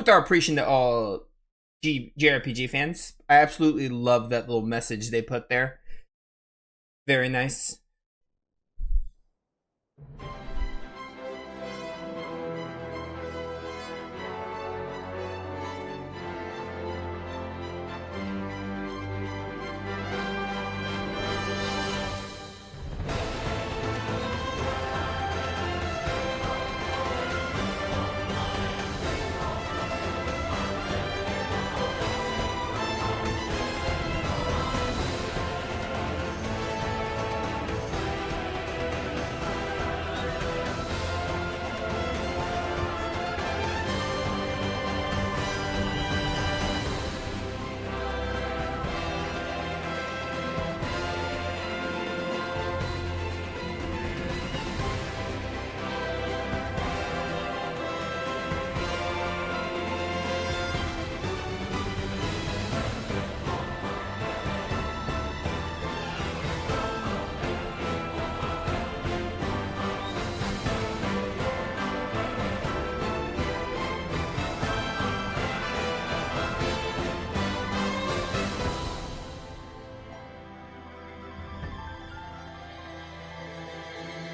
with our appreciation to all JRPG fans. I absolutely love that little message they put there. Very nice.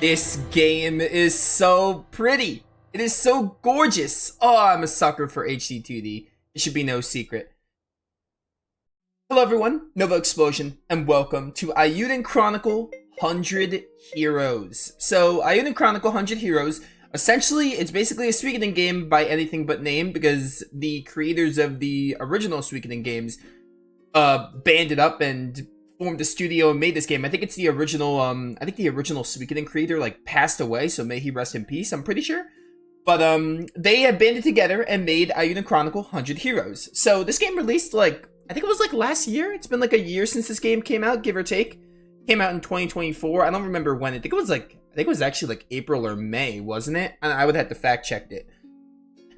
This game is so pretty. It is so gorgeous. Oh, I'm a sucker for HD 2D. It should be no secret. Hello everyone, Novaexplosion, and welcome to Eiyuden Chronicle 100 Heroes. So, Eiyuden Chronicle 100 Heroes, essentially, it's basically a Suikoden game by anything but name, because the creators of the original Suikoden games banded up and formed a studio and made this game. I think it's the original, the original Suikoden creator, like, passed away, so may he rest in peace, I'm pretty sure. But, they had banded together and made Eiyuden Chronicle 100 Heroes. So, this game released, like, I think it was, like, last year? It's been, like, a year since this game came out, give or take. Came out in 2024. I don't remember when. I think it was actually, like, April or May, wasn't it? I would have to fact check it.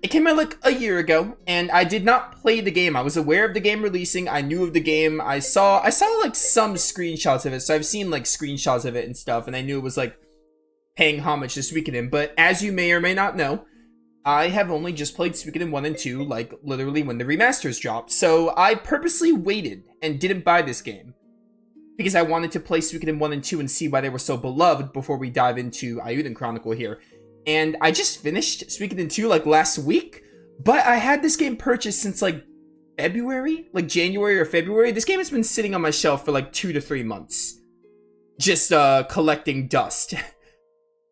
It came out like a year ago, and I did not play the game. I was aware of the game releasing. I knew of the game. I saw like some screenshots of it. So I've seen like screenshots of it and stuff, and I knew it was like paying homage to Suikoden. But as you may or may not know, I have only just played Suikoden 1 and 2, like literally when the remasters dropped. So I purposely waited and didn't buy this game because I wanted to play Suikoden 1 and 2 and see why they were so beloved before we dive into Eiyuden Chronicle here. And I just finished Suikoden 2 like last week, but I had this game purchased since like February, like January or February. This game has been sitting on my shelf for like 2 to 3 months, just collecting dust,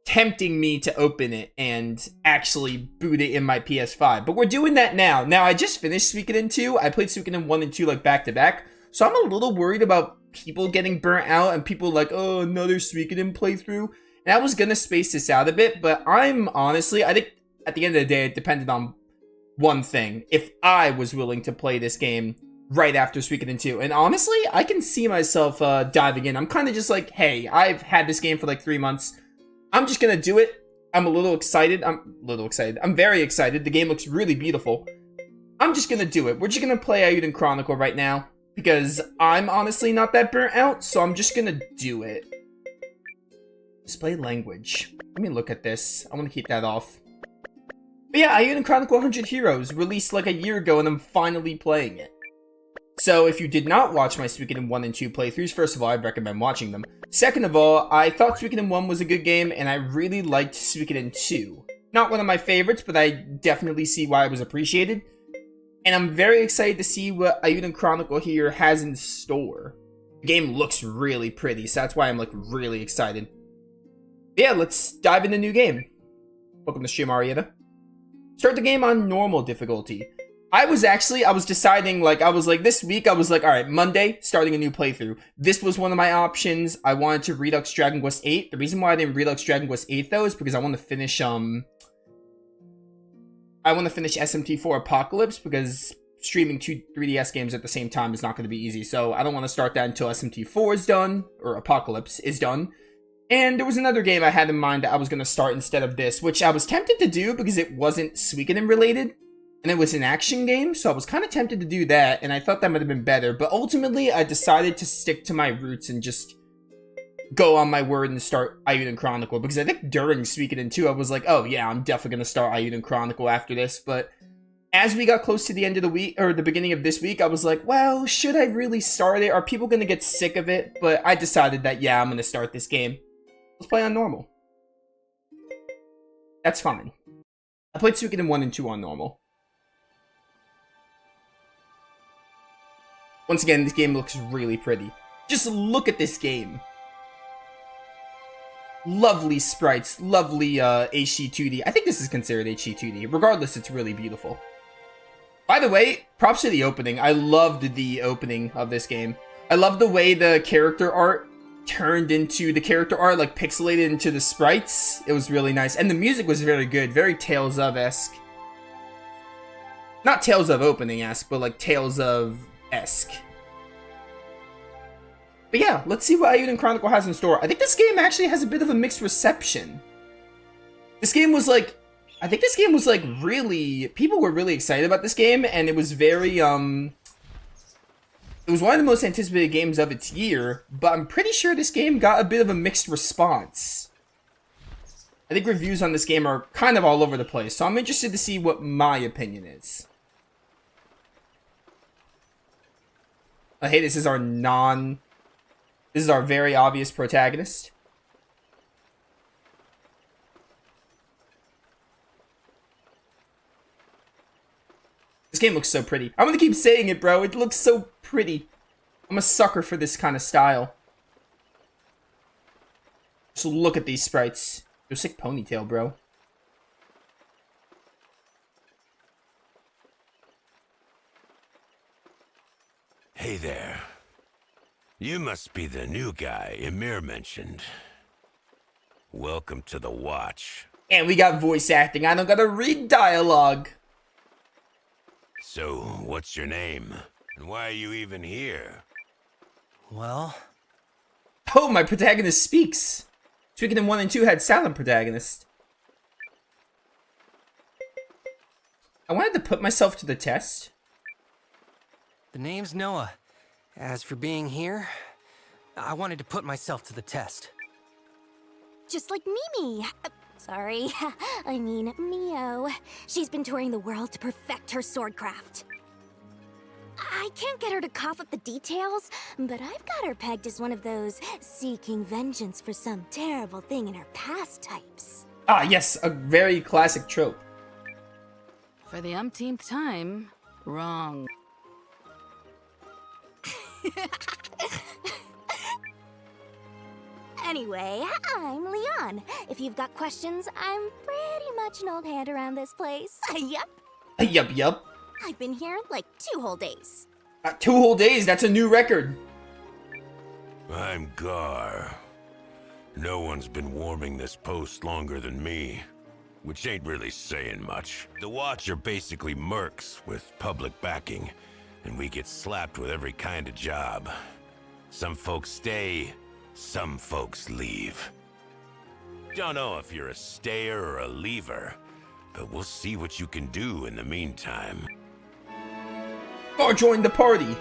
tempting me to open it and actually boot it in my PS5. But we're doing that now. Now I just finished Suikoden 2. I played Suikoden 1 and 2 like back to back, so I'm a little worried about people getting burnt out and people like, oh, another Suikoden playthrough. And I was gonna space this out a bit, but I'm honestly, I think at the end of the day, it depended on one thing. If I was willing to play this game right after Suikoden 2. And honestly, I can see myself diving in. I'm kind of just like, hey, I've had this game for like 3 months. I'm just gonna do it. I'm a little excited. I'm very excited. The game looks really beautiful. I'm just gonna do it. We're just gonna play Eiyuden Chronicle right now, because I'm honestly not that burnt out, so I'm just gonna do it. Display language. Let me look at this. I want to keep that off. But yeah, Eiyuden Chronicle 100 Heroes released like a year ago, and I'm finally playing it. So if you did not watch my Suikoden 1 and 2 playthroughs, first of all, I'd recommend watching them. Second of all, I thought Suikoden 1 was a good game, and I really liked Suikoden 2. Not one of my favorites, but I definitely see why it was appreciated. And I'm very excited to see what Eiyuden Chronicle here has in store. The game looks really pretty, so that's why I'm like really excited. Yeah, let's dive into the new game. Welcome to stream, Arietta. Start the game on normal difficulty. I was deciding, like, this week, I was like, alright, Monday, starting a new playthrough. This was one of my options. I wanted to Redux Dragon Quest VIII. The reason why I didn't Redux Dragon Quest VIII, though, is because I want to finish, SMT4 Apocalypse, because streaming 2 3DS games at the same time is not going to be easy. So I don't want to start that until SMT4 is done, or Apocalypse is done. And there was another game I had in mind that I was going to start instead of this, which I was tempted to do because it wasn't Suikoden related, and it was an action game, so I was kind of tempted to do that, and I thought that might have been better, but ultimately I decided to stick to my roots and just go on my word and start Eiyuden Chronicle, because I think during Suikoden 2 I was like, oh yeah, I'm definitely going to start Eiyuden Chronicle after this, but As we got close to the end of the week, or the beginning of this week, I was like, well, should I really start it? Are people going to get sick of it? But I decided that, yeah, I'm going to start this game. Let's play on normal. That's fine. I played Suikoden 1 and 2 on normal. Once again, this game looks really pretty. Just look at this game. Lovely sprites, lovely HD 2D. I think this is considered HD 2D. Regardless, it's really beautiful. By the way, props to the opening. I loved the opening of this game. I love the way the character art turned into the character art, like pixelated into the sprites. It was really nice. And the music was very good, very Tales of-esque. Not Tales of opening-esque, but like Tales of-esque. But yeah, let's see what Eiyuden Chronicle has in store. I think this game actually has a bit of a mixed reception. This game was like, I think this game was like really, people were really excited about this game, and it was very, it was one of the most anticipated games of its year, but I'm pretty sure this game got a bit of a mixed response. I think reviews on this game are kind of all over the place, so I'm interested to see what my opinion is. Hey, this is our this is our very obvious protagonist. This game looks so pretty. I'm gonna keep saying it, bro. It looks so pretty. I'm a sucker for this kind of style. Just look at these sprites. You're a sick ponytail, bro. Hey there. You must be the new guy Emir mentioned. Welcome to the Watch. And we got voice acting. I don't gotta read dialogue. So, what's your name? And why are you even here? Well... Oh, my protagonist speaks. Suikoden 1 and 2 had silent protagonists. I wanted to put myself to the test. The name's Nowa. As for being here, I wanted to put myself to the test. Just like Mimi. Sorry, I mean Mio. She's been touring the world to perfect her swordcraft. I can't get her to cough up the details, but I've got her pegged as one of those seeking vengeance for some terrible thing in her past types. Ah, yes, a very classic trope. For the umpteenth time, wrong. Anyway, I'm Leon. If you've got questions, I'm pretty much an old hand around this place. Yep. Yup. I've been here like 2 whole days. 2 whole days, that's a new record. I'm Gar. No one's been warming this post longer than me, which ain't really saying much. The Watch are basically mercs with public backing, and we get slapped with every kind of job. Some folks stay, some folks leave. Don't know if you're a stayer or a leaver, but we'll see what you can do in the meantime. Or join the party.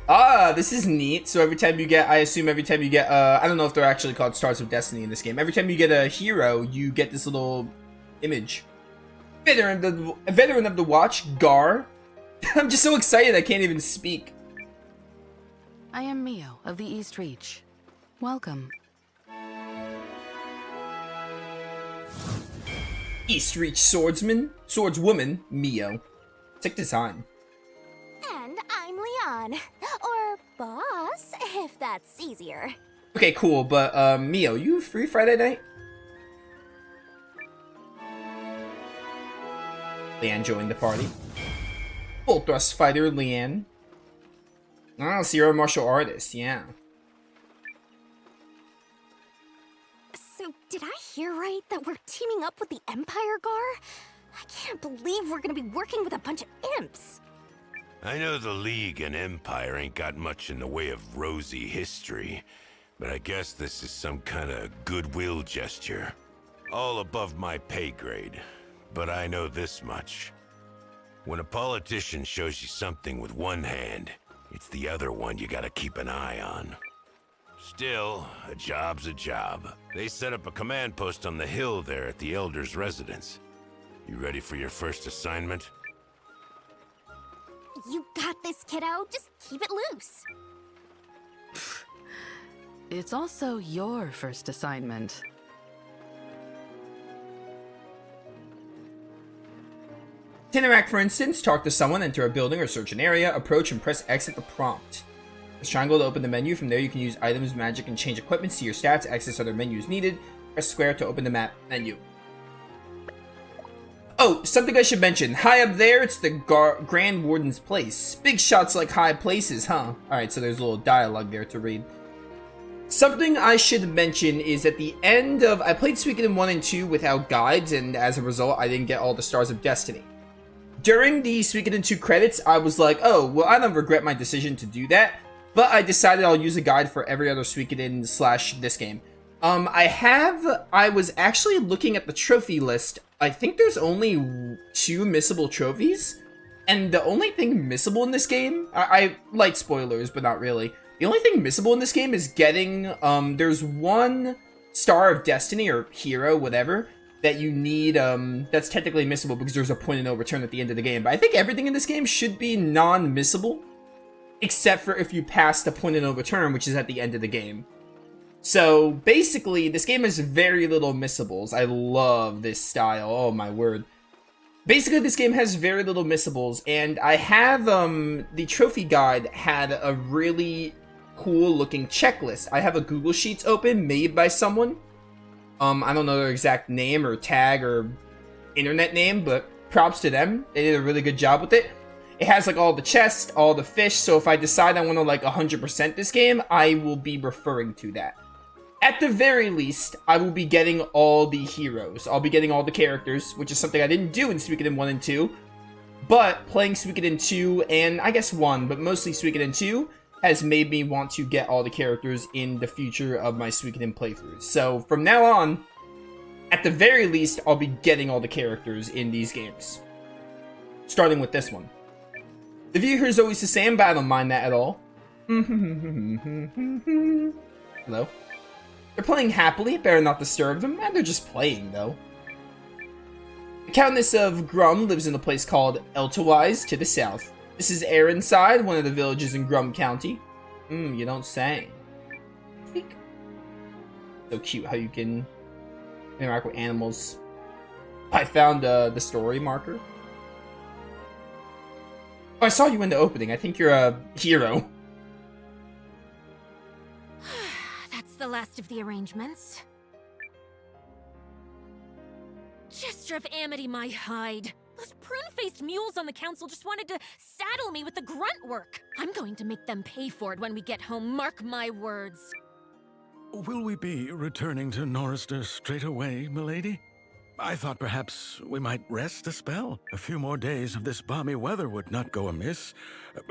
Ah, this is neat. So every time you get, I assume every time you get, I don't know if they're actually called Stars of Destiny in this game. Every time you get a hero, you get this little image. Veteran of the Watch, Gar. I'm just so excited I can't even speak. I am Mio of the East Reach. Welcome. East Reach swordswoman, Mio. Sick design. And I'm Leon. Or boss, if that's easier. Okay, cool, but Mio, you free Friday night? Leanne joined the party. Full thrust fighter, Leanne. Oh, zero martial artist, yeah. So, did I hear right that we're teaming up with the Empire, Gar? I can't believe we're gonna be working with a bunch of imps. I know the League and Empire ain't got much in the way of rosy history, but I guess this is some kind of goodwill gesture. All above my pay grade, but I know this much. When a politician shows you something with one hand, it's the other one you gotta keep an eye on. Still, a job's a job. They set up a command post on the hill there at the Elder's residence. You ready for your first assignment? You got this, kiddo. Just keep it loose. It's also your first assignment. To interact, for instance, talk to someone, enter a building or search an area, approach and press X at the prompt. Press triangle to open the menu. From there you can use items, magic, and change equipment, see your stats, access other menus needed. Press square to open the map menu. Oh, something I should mention. High up there, it's the Grand Warden's place. Big shots like high places, huh? Alright, so there's a little dialogue there to read. Something I should mention is at the end of... I played Suikoden 1 and 2 without guides, and as a result, I didn't get all the Stars of Destiny. During the Suikoden 2 credits, I was like, oh, well, I don't regret my decision to do that, but I decided I'll use a guide for every other Suikoden / this game. I was actually looking at the trophy list. I think there's only 2 missable trophies, and the only thing missable in this game, I light spoilers, but not really. The only thing missable in this game is getting, there's 1 Star of Destiny, or Hero, whatever, that you need, that's technically missable because there's a point of no return at the end of the game. But I think everything in this game should be non-missable, except for if you pass the point of no return, which is at the end of the game. So, basically, this game has very little missables. I love this style, oh my word. Basically, this game has very little missables, and I have, the trophy guide had a really cool looking checklist. I have a Google Sheets open, made by someone. I don't know their exact name or tag or internet name, but props to them. They did a really good job with it. It has like all the chests, all the fish, so if I decide I want to like 100% this game, I will be referring to that. At the very least, I will be getting all the heroes. I'll be getting all the characters, which is something I didn't do in Suikoden 1 and 2. But playing Suikoden 2 and I guess 1, but mostly Suikoden 2, has made me want to get all the characters in the future of my Suikoden playthroughs. So from now on, at the very least, I'll be getting all the characters in these games. Starting with this one. The view here is always the same, but I don't mind that at all. Hello? They're playing happily, better not disturb them, and they're just playing, though. The Countess of Grum lives in a place called Eltawise to the south. This is Aronside, one of the villages in Grum County. You don't say. So cute how you can interact with animals. I found the story marker. Oh, I saw you in the opening. I think you're a hero. That's the last of the arrangements. Gesture of amity, my hide. Those prune-faced mules on the council just wanted to saddle me with the grunt work. I'm going to make them pay for it when we get home, mark my words. Will we be returning to Norrister straight away, milady? I thought perhaps we might rest a spell. A few more days of this balmy weather would not go amiss.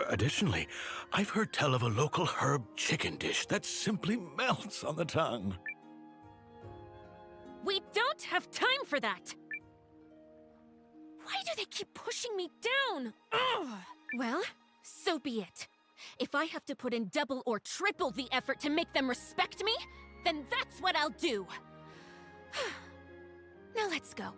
Additionally, I've heard tell of a local herb chicken dish that simply melts on the tongue. We don't have time for that! Why do they keep pushing me down? Ugh. Well, so be it. If I have to put in double or triple the effort to make them respect me, then that's what I'll do. Now let's go.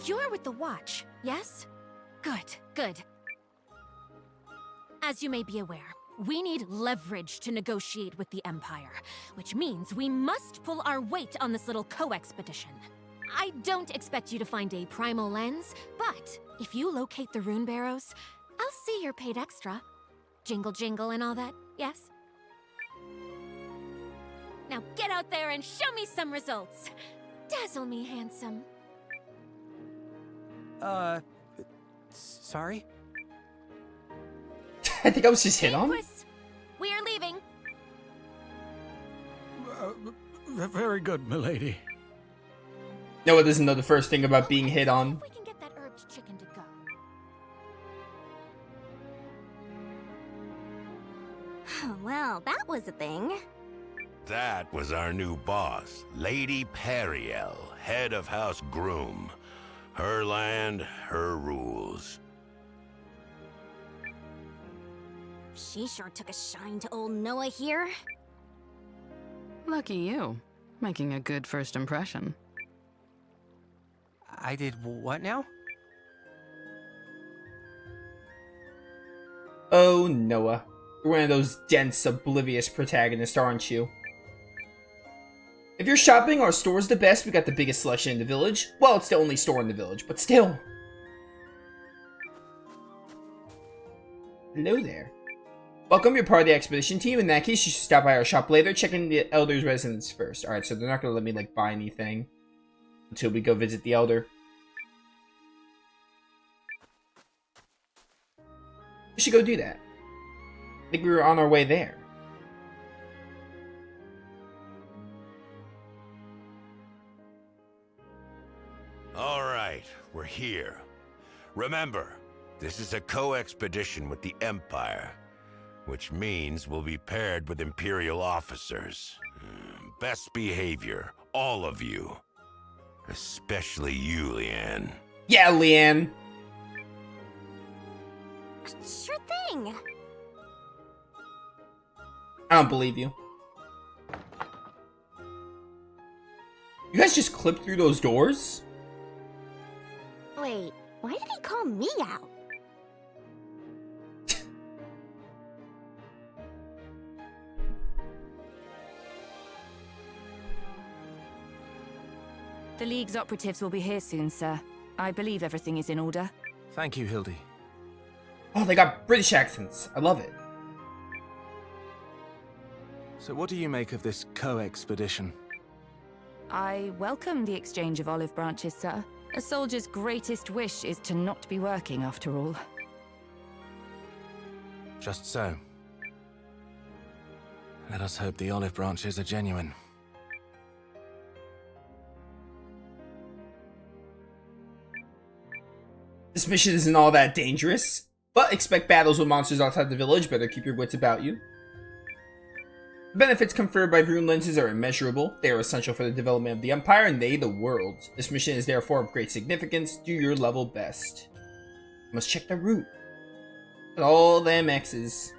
You're with the watch, yes? Good, good. As you may be aware, we need leverage to negotiate with the Empire, which means we must pull our weight on this little co-expedition. I don't expect you to find a primal lens, but if you locate the rune barrows, I'll see you're paid extra. Jingle jingle and all that, yes? Now get out there and show me some results. Dazzle me, handsome. Sorry? I think I was just hit on. Inquis, we are leaving. Very good, milady. Nowa doesn't know the first thing about being hit on. We can get that herbed chicken to go. Well, that was a thing. That was our new boss, Lady Periel, head of House Groom. Her land, her rules. She sure took a shine to old Noah here. Lucky you. Making a good first impression. I did what now? Oh, Noah. You're one of those dense, oblivious protagonists, aren't you? If you're shopping, our store's the best. We got the biggest selection in the village. Well, it's the only store in the village, but still. Hello there. Welcome, you're part of the expedition team. In that case, you should stop by our shop later, checking the Elder's residence first. Alright, so they're not gonna let me, like, buy anything until we go visit the Elder. We should go do that. I think we were on our way there. Alright, we're here. Remember, this is a co-expedition with the Empire, which means we'll be paired with Imperial officers. Best behavior, all of you. Especially you, Leanne. Yeah, Leanne. Sure thing. I don't believe you. You guys just clipped through those doors? Wait, why did he call me out? The League's operatives will be here soon, sir. I believe everything is in order. Thank you, Hildy. Oh, they got British accents. I love it. So what do you make of this co-expedition? I welcome the exchange of olive branches, sir. A soldier's greatest wish is to not be working, after all. Just so. Let us hope the olive branches are genuine. This mission isn't all that dangerous, but expect battles with monsters outside the village. Better keep your wits about you. The benefits conferred by rune lenses are immeasurable. They are essential for the development of the Empire and they the world. This mission is therefore of great significance. Do your level best. Must check the route. Look at all them X's.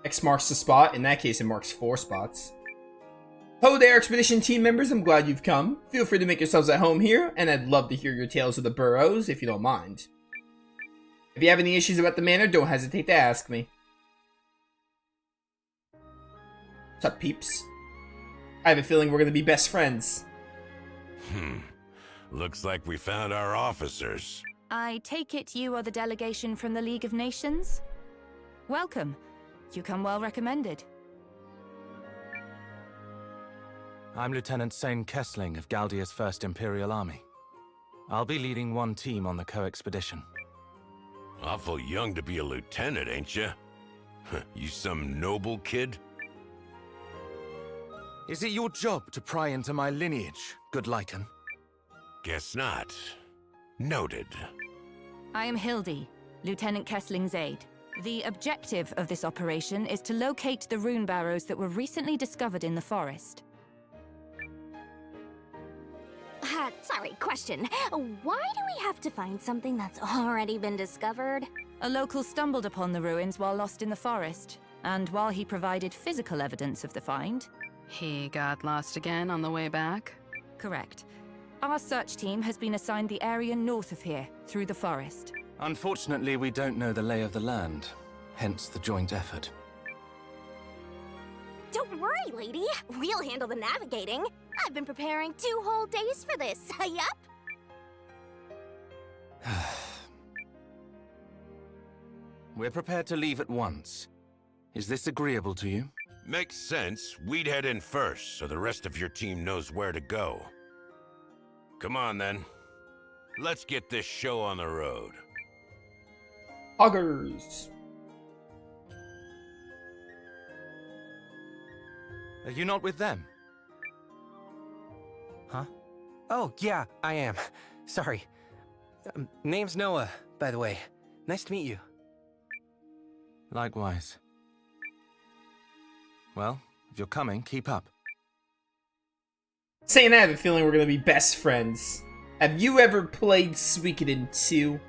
X marks the spot. In that case, it marks 4 spots. Ho there, expedition team members. I'm glad you've come. Feel free to make yourselves at home here, and I'd love to hear your tales of the burrows, if you don't mind. If you have any issues about the manor, don't hesitate to ask me. What's up, peeps? I have a feeling we're gonna be best friends. Looks like we found our officers. I take it you are the delegation from the League of Nations? Welcome. You come well recommended. I'm Lieutenant Sane Kessling of Galdia's 1st Imperial Army. I'll be leading one team on the co-expedition. Awful young to be a lieutenant, ain't ya? You some noble kid? Is it your job to pry into my lineage, good Lycan? Guess not. Noted. I am Hildy, Lieutenant Kessling's aide. The objective of this operation is to locate the rune barrows that were recently discovered in the forest. Sorry, question. Why do we have to find something that's already been discovered? A local stumbled upon the ruins while lost in the forest, and while he provided physical evidence of the find... He got lost again on the way back? Correct. Our search team has been assigned the area north of here, through the forest. Unfortunately, we don't know the lay of the land, hence the joint effort. Don't worry, lady. We'll handle the navigating. I've been preparing 2 whole days for this. Yup. We're prepared to leave at once. Is this agreeable to you? Makes sense. We'd head in first, so the rest of your team knows where to go. Come on, then. Let's get this show on the road. Hoggers. Are you not with them? Huh? Oh, yeah, I am. Sorry. Name's Nowa, by the way. Nice to meet you. Likewise. Well, if you're coming, keep up. Saying that, I have a feeling we're gonna be best friends. Have you ever played Suikoden 2?